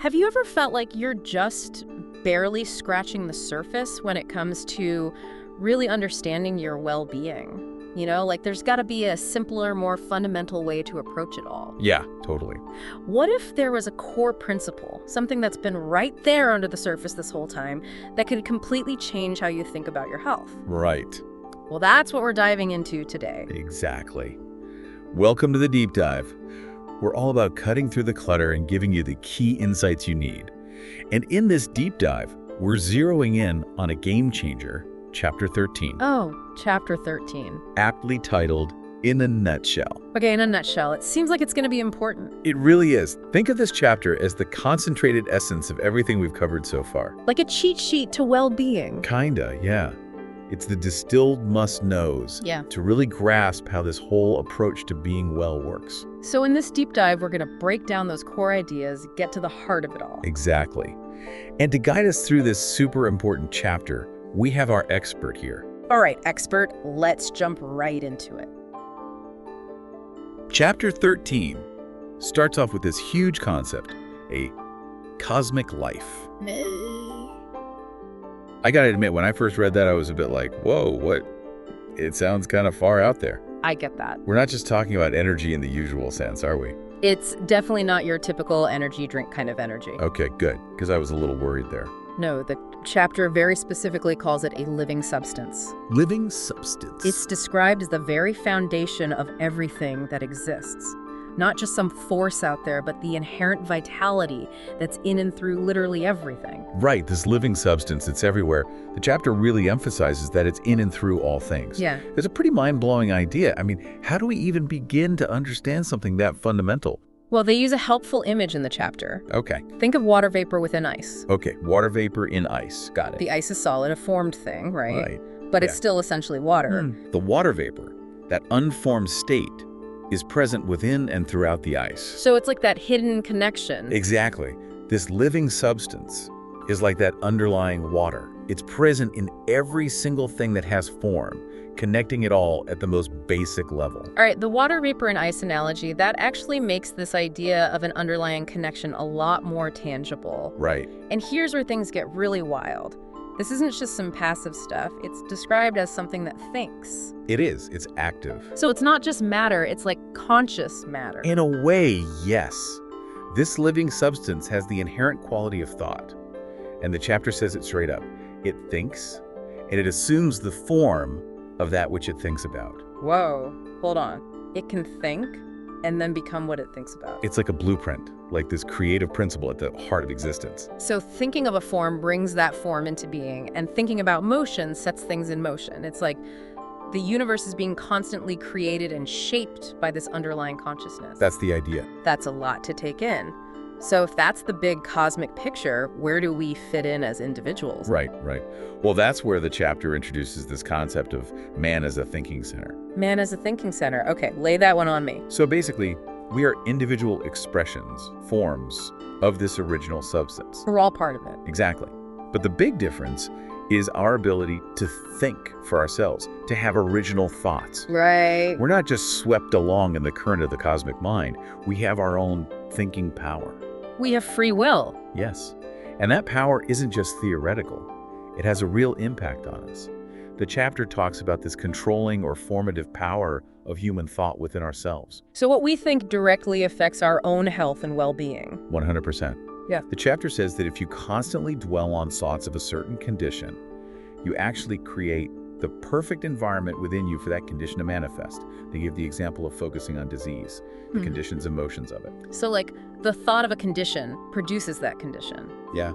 Have you ever felt like you're just barely scratching the surface when it comes to really understanding your well-being? You know, like there's got to be a simpler, more fundamental way to approach it all. Yeah, totally. What if there was a core principle, something that's been right there under the surface this whole time, that could completely change how you think about your health? Right. Well, that's what we're diving into today. Exactly. Welcome to the Deep Dive. We're all about cutting through the clutter and giving you the key insights you need. And in this deep dive, we're zeroing in on a game changer, Chapter 13. Oh, Chapter 13. Aptly titled, In a Nutshell. Okay, in a nutshell, it seems like it's going to be important. It really is. Think of this chapter as the concentrated essence of everything we've covered so far. Like a cheat sheet to well-being. Kinda, yeah. It's the distilled must-knows to really grasp how this whole approach to being well works. So in this deep dive, we're going to break down those core ideas, get to the heart of it all. Exactly. And to guide us through this super important chapter, we have our expert here. All right, expert, let's jump right into it. Chapter 13 starts off with this huge concept, a cosmic life. I gotta admit, when I first read that, I was a bit like, whoa, what? It sounds kind of far out there. I get that. We're not just talking about energy in the usual sense, are we? It's definitely not your typical energy drink kind of energy. Okay, good, because I was a little worried there. No, the chapter very specifically calls it a living substance. Living substance. It's described as the very foundation of everything that exists. Not just some force out there, but the inherent vitality that's in and through literally everything. Right, this living substance, it's everywhere. The chapter really emphasizes that it's in and through all things. Yeah. It's a pretty mind-blowing idea. I mean, how do we even begin to understand something that fundamental? Well, they use a helpful image in the chapter. Okay. Think of water vapor within ice. Okay, water vapor in ice. Got it. The ice is solid, a formed thing, right? Right. But it's still essentially water. The water vapor, that unformed state, is present within and throughout the ice. So it's like that hidden connection. Exactly. This living substance is like that underlying water. It's present in every single thing that has form, connecting it all at the most basic level. All right, the water vapor and ice analogy, that actually makes this idea of an underlying connection a lot more tangible. Right. And here's where things get really wild. This isn't just some passive stuff. It's described as something that thinks. It is. It's active. So it's not just matter, it's like conscious matter. In a way, yes. This living substance has the inherent quality of thought. And the chapter says it straight up. It thinks, and it assumes the form of that which it thinks about. Whoa, hold on. It can think and then become what it thinks about. It's like a blueprint, like this creative principle at the heart of existence. So thinking of a form brings that form into being, and thinking about motion sets things in motion. It's like the universe is being constantly created and shaped by this underlying consciousness. That's the idea. That's a lot to take in. So if that's the big cosmic picture, where do we fit in as individuals? Right, right. Well, that's where the chapter introduces this concept of man as a thinking center. Man as a thinking center. Okay, lay that one on me. So basically, we are individual expressions, forms of this original substance. We're all part of it. Exactly. But the big difference is our ability to think for ourselves, to have original thoughts. Right. We're not just swept along in the current of the cosmic mind. We have our own thinking power. We have free will. Yes. And that power isn't just theoretical. It has a real impact on us. The chapter talks about this controlling or formative power of human thought within ourselves. So what we think directly affects our own health and well-being. 100%. Yeah. The chapter says that if you constantly dwell on thoughts of a certain condition, you actually create the perfect environment within you for that condition to manifest. They give the example of focusing on disease, the condition's emotions of it. So like the thought of a condition produces that condition. Yeah.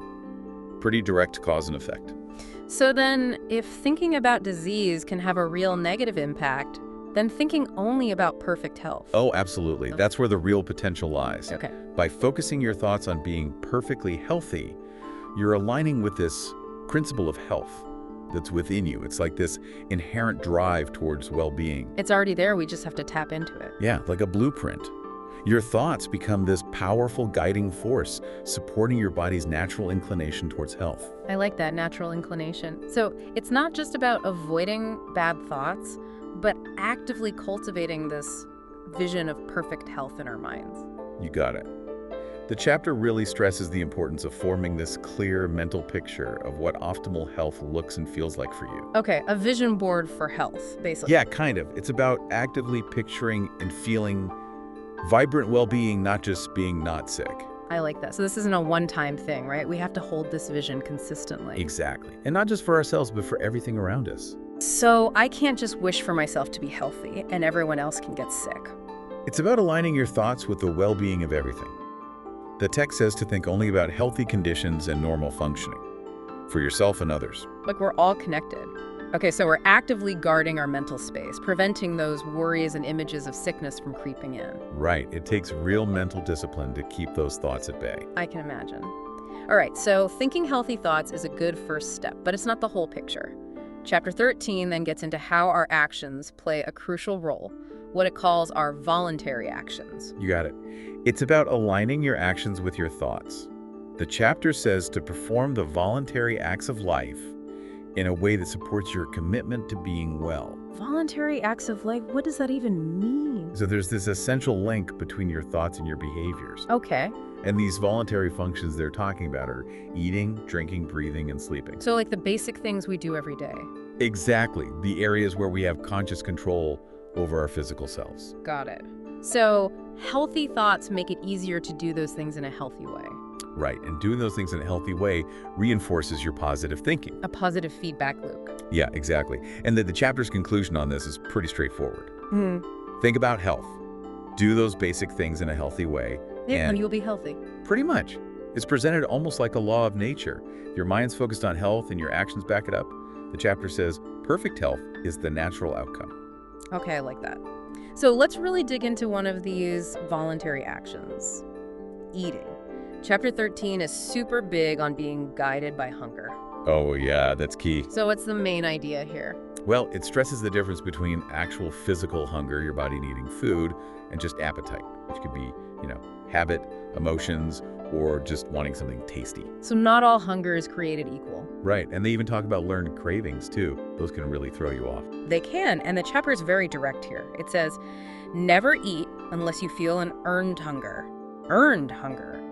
Pretty direct cause and effect. So then if thinking about disease can have a real negative impact, then thinking only about perfect health. Oh, absolutely. That's where the real potential lies. Okay. By focusing your thoughts on being perfectly healthy, you're aligning with this principle of health that's within you. It's like this inherent drive towards well-being. It's already there, we just have to tap into it. Yeah, like a blueprint. Your thoughts become this powerful guiding force, supporting your body's natural inclination towards health. I like that, natural inclination. So it's not just about avoiding bad thoughts, but actively cultivating this vision of perfect health in our minds. You got it. The chapter really stresses the importance of forming this clear mental picture of what optimal health looks and feels like for you. Okay, a vision board for health, basically. Yeah, kind of. It's about actively picturing and feeling vibrant well-being, not just being not sick. I like that. So this isn't a one-time thing, right? We have to hold this vision consistently. Exactly. And not just for ourselves, but for everything around us. So I can't just wish for myself to be healthy and everyone else can get sick. It's about aligning your thoughts with the well-being of everything. The text says to think only about healthy conditions and normal functioning for yourself and others. Like we're all connected. Okay, so we're actively guarding our mental space, preventing those worries and images of sickness from creeping in. Right. It takes real mental discipline to keep those thoughts at bay. I can imagine. All right, so thinking healthy thoughts is a good first step, but it's not the whole picture. Chapter 13 then gets into how our actions play a crucial role, what it calls our voluntary actions. You got it. It's about aligning your actions with your thoughts. The chapter says to perform the voluntary acts of life in a way that supports your commitment to being well. Voluntary acts of life, what does that even mean? So there's this essential link between your thoughts and your behaviors. Okay. And these voluntary functions they're talking about are eating, drinking, breathing, and sleeping. So like the basic things we do every day. Exactly. The areas where we have conscious control over our physical selves. Got it. So healthy thoughts make it easier to do those things in a healthy way. Right. And doing those things in a healthy way reinforces your positive thinking. A positive feedback loop. Yeah, exactly. And the chapter's conclusion on this is pretty straightforward. Think about health. Do those basic things in a healthy way. Yeah, and you'll be healthy. Pretty much. It's presented almost like a law of nature. If your mind's focused on health and your actions back it up, the chapter says perfect health is the natural outcome. Okay, I like that. So let's really dig into one of these voluntary actions. Eating. Chapter 13 is super big on being guided by hunger. Oh yeah, that's key. So what's the main idea here? Well, it stresses the difference between actual physical hunger, your body needing food, and just appetite, which could be, habit, emotions, or just wanting something tasty. So not all hunger is created equal. Right, and they even talk about learned cravings too. Those can really throw you off. They can, and the chapter is very direct here. It says, never eat unless you feel an earned hunger. Earned hunger.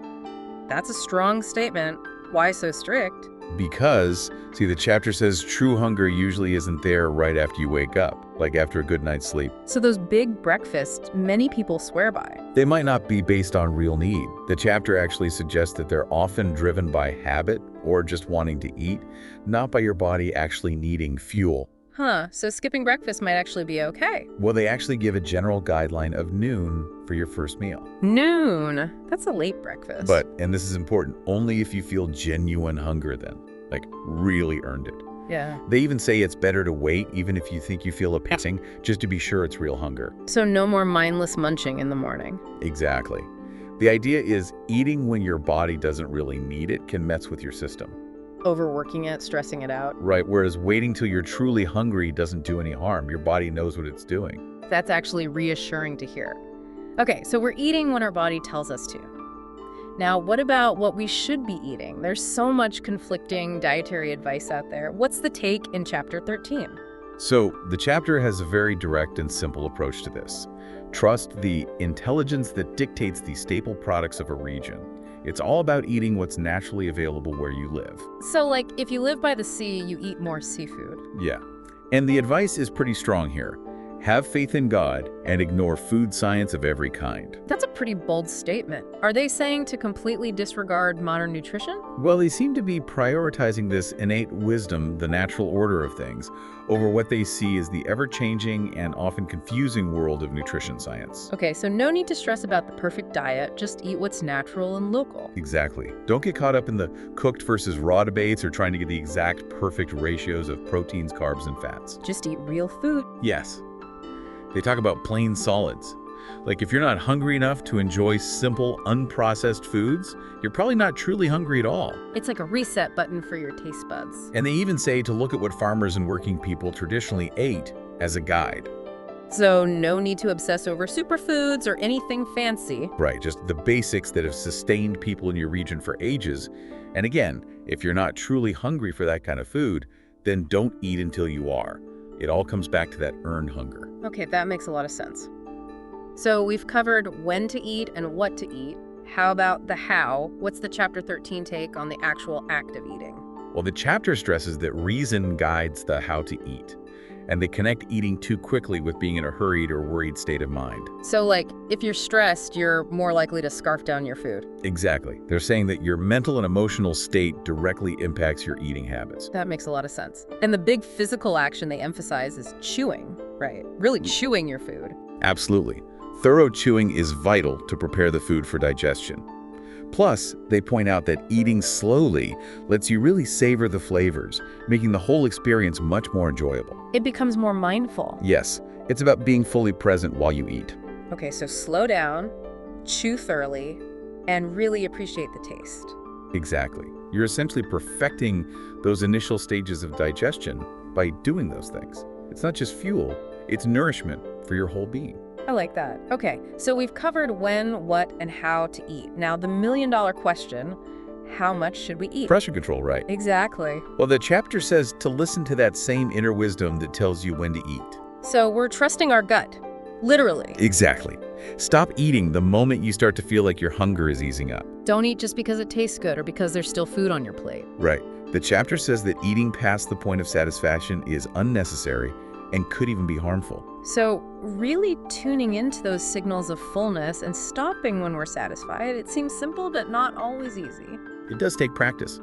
That's a strong statement. Why so strict? Because, see, the chapter says true hunger usually isn't there right after you wake up, like after a good night's sleep. So those big breakfasts, many people swear by. They might not be based on real need. The chapter actually suggests that they're often driven by habit or just wanting to eat, not by your body actually needing fuel. Huh, so skipping breakfast might actually be okay. Well, they actually give a general guideline of noon for your first meal. Noon? That's a late breakfast. But, and this is important, only if you feel genuine hunger then, like really earned it. Yeah. They even say it's better to wait, even if you think you feel a pacing, just to be sure it's real hunger. So no more mindless munching in the morning. Exactly. The idea is eating when your body doesn't really need it can mess with your system. Overworking it, stressing it out. Right, whereas waiting till you're truly hungry doesn't do any harm. Your body knows what it's doing. That's actually reassuring to hear. Okay, so we're eating when our body tells us to. Now, what about what we should be eating? There's so much conflicting dietary advice out there. What's the take in chapter 13? So, the chapter has a very direct and simple approach to this. Trust the intelligence that dictates the staple products of a region. It's all about eating what's naturally available where you live. So, like, if you live by the sea, you eat more seafood. Yeah. And the advice is pretty strong here. Have faith in God and ignore food science of every kind. That's a pretty bold statement. Are they saying to completely disregard modern nutrition? Well, they seem to be prioritizing this innate wisdom, the natural order of things, over what they see as the ever-changing and often confusing world of nutrition science. Okay, so no need to stress about the perfect diet. Just eat what's natural and local. Exactly. Don't get caught up in the cooked versus raw debates or trying to get the exact perfect ratios of proteins, carbs, and fats. Just eat real food. Yes. They talk about plain solids. Like if you're not hungry enough to enjoy simple, unprocessed foods, you're probably not truly hungry at all. It's like a reset button for your taste buds. And they even say to look at what farmers and working people traditionally ate as a guide. So no need to obsess over superfoods or anything fancy. Right, just the basics that have sustained people in your region for ages. And again, if you're not truly hungry for that kind of food, then don't eat until you are. It all comes back to that earned hunger. Okay, that makes a lot of sense. So we've covered when to eat and what to eat, How about the how? What's the chapter 13 take on the actual act of eating? Well, the chapter stresses that reason guides the how to eat, and they connect eating too quickly with being in a hurried or worried state of mind. So, like, if you're stressed, you're more likely to scarf down your food. Exactly. They're saying that your mental and emotional state directly impacts your eating habits. That makes a lot of sense. And the big physical action they emphasize is chewing, right? Really chewing your food. Absolutely. Thorough chewing is vital to prepare the food for digestion. Plus, they point out that eating slowly lets you really savor the flavors, making the whole experience much more enjoyable. It becomes more mindful. Yes, it's about being fully present while you eat. Okay, so slow down, chew thoroughly, and really appreciate the taste. Exactly. You're essentially perfecting those initial stages of digestion by doing those things. It's not just fuel, it's nourishment for your whole being. I like that. Okay, so we've covered when, what, and how to eat. Now, the million-dollar question, how much should we eat? Pressure control, right? Exactly. Well, the chapter says to listen to that same inner wisdom that tells you when to eat. So we're trusting our gut, literally. Exactly. Stop eating the moment you start to feel like your hunger is easing up. Don't eat just because it tastes good or because there's still food on your plate. Right. The chapter says that eating past the point of satisfaction is unnecessary and could even be harmful. So really tuning into those signals of fullness and stopping when we're satisfied, it seems simple but not always easy. It does take practice.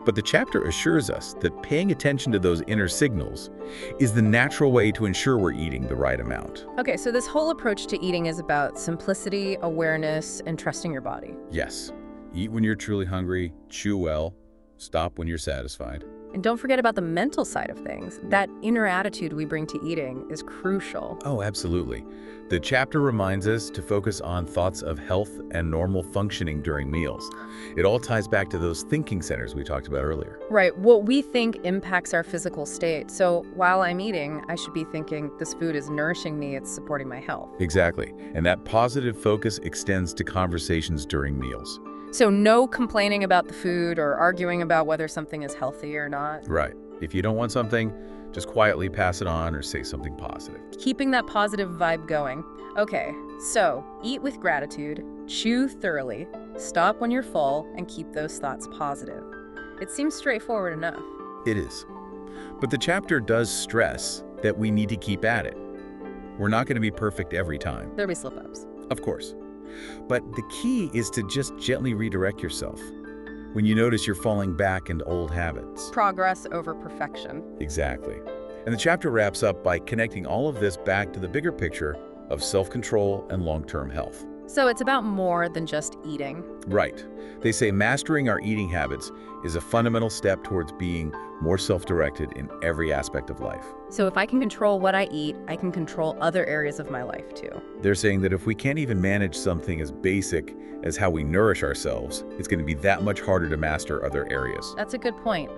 But the chapter assures us that paying attention to those inner signals is the natural way to ensure we're eating the right amount. Okay, so this whole approach to eating is about simplicity, awareness, and trusting your body. Yes. Eat when you're truly hungry, chew well, stop when you're satisfied. And don't forget about the mental side of things. That inner attitude we bring to eating is crucial. Oh, absolutely. The chapter reminds us to focus on thoughts of health and normal functioning during meals. It all ties back to those thinking centers we talked about earlier. Right, what we think impacts our physical state. So while I'm eating, I should be thinking this food is nourishing me, it's supporting my health. Exactly. And that positive focus extends to conversations during meals. So no complaining about the food or arguing about whether something is healthy or not. Right. If you don't want something, just quietly pass it on or say something positive. Keeping that positive vibe going. Okay, so eat with gratitude, chew thoroughly, stop when you're full, and keep those thoughts positive. It seems straightforward enough. It is. But the chapter does stress that we need to keep at it. We're not going to be perfect every time. There'll be slip-ups. Of course. But the key is to just gently redirect yourself when you notice you're falling back into old habits. Progress over perfection. Exactly. And the chapter wraps up by connecting all of this back to the bigger picture of self-control and long-term health. So it's about more than just eating. Right. They say mastering our eating habits is a fundamental step towards being more self-directed in every aspect of life. So if I can control what I eat, I can control other areas of my life too. They're saying that if we can't even manage something as basic as how we nourish ourselves, it's going to be that much harder to master other areas. That's a good point.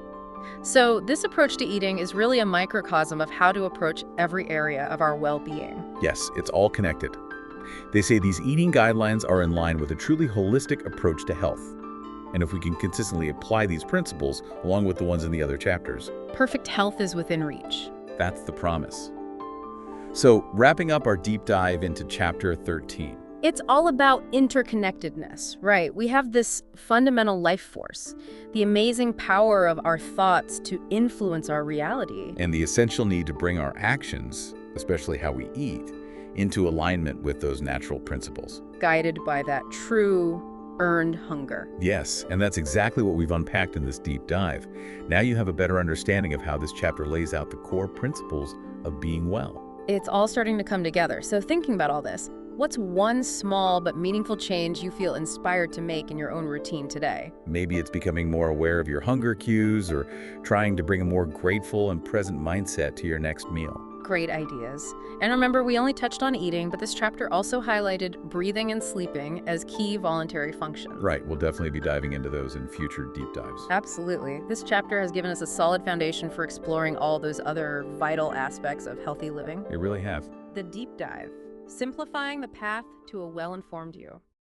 So this approach to eating is really a microcosm of how to approach every area of our well-being. Yes, it's all connected. They say these eating guidelines are in line with a truly holistic approach to health. And if we can consistently apply these principles along with the ones in the other chapters, perfect health is within reach. That's the promise. So, wrapping up our deep dive into chapter 13. It's all about interconnectedness, right? We have this fundamental life force, the amazing power of our thoughts to influence our reality. And the essential need to bring our actions, especially how we eat, into alignment with those natural principles. Guided by that true, earned hunger. Yes, and that's exactly what we've unpacked in this deep dive. Now you have a better understanding of how this chapter lays out the core principles of being well. It's all starting to come together. So thinking about all this, what's one small but meaningful change you feel inspired to make in your own routine today? Maybe it's becoming more aware of your hunger cues or trying to bring a more grateful and present mindset to your next meal. Great ideas. And remember, we only touched on eating, but this chapter also highlighted breathing and sleeping as key voluntary functions. Right, we'll definitely be diving into those in future deep dives. Absolutely. This chapter has given us a solid foundation for exploring all those other vital aspects of healthy living. They really have. The Deep Dive, simplifying the path to a well-informed you.